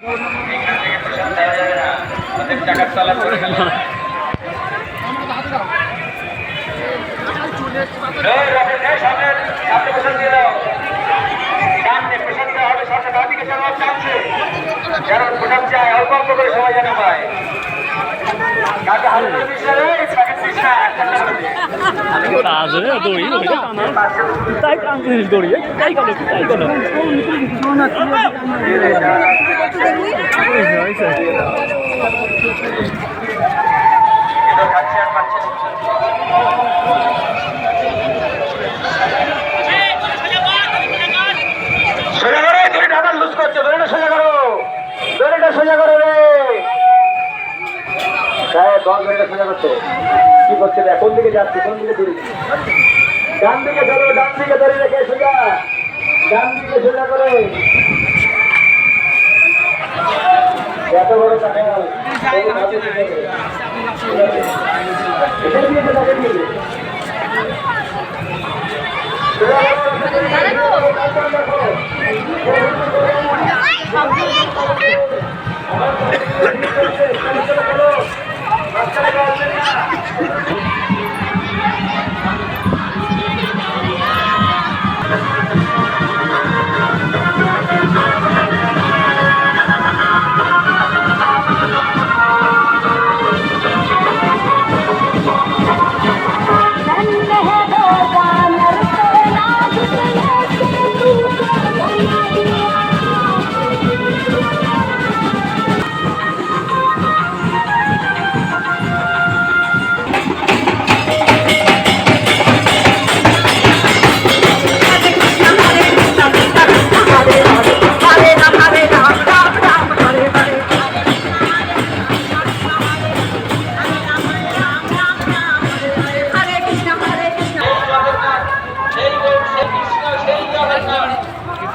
যারা ভোটার চায় অল্প অল্প করে সবাই যেন পায়। সোজা করো, ধরে ঢাকা লুজ করছে, ধরে সোজা করো, ধরে সোজা করো রে সাহেব। দল সোজা করছে, কি করছে? কোন দিকে যাচ্ছে, কোন দিকে দূরে? ডান দিকে চলো, ডান দিকে ধরে রেখে সোজা, ডান দিকে সোজা করে। এত বড় টাকা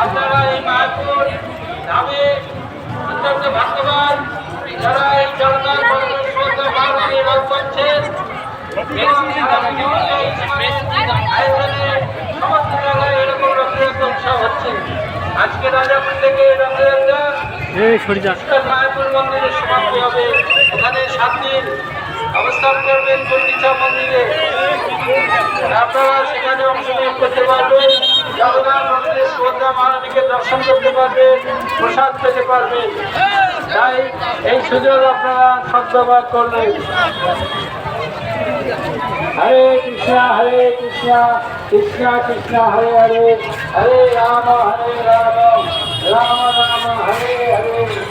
আপনারা এই মায়াপুর ধামে অত্যন্ত ভাগ্যবান যারা এই জগন্নাথ রোগ করছেন। সমস্ত জায়গায় এরকম রথযাত্রা উৎসব হচ্ছে। আজকে রাজাপুর থেকে রথযাত্রা মায়াপুর মন্দিরে সমাপ্তি হবে। ওখানে 7 দিন অবস্থান করবেন গুন্ডিচা মন্দিরে। আপনারা সেখানে অংশগ্রহণ করতে পারবেন, জগন্নাথ মন্দিরে সুভদ্রা মহারানীকে দর্শন করতে পারবেন, প্রসাদ পেতে পারবেন। তাই এই সুযোগ আপনারা সদ্ব্যবহার করলেন। হরে কৃষ্ণ কৃষ্ণ কৃষ্ণ হরে হরে, হরে রাম রাম রাম হরে হরে।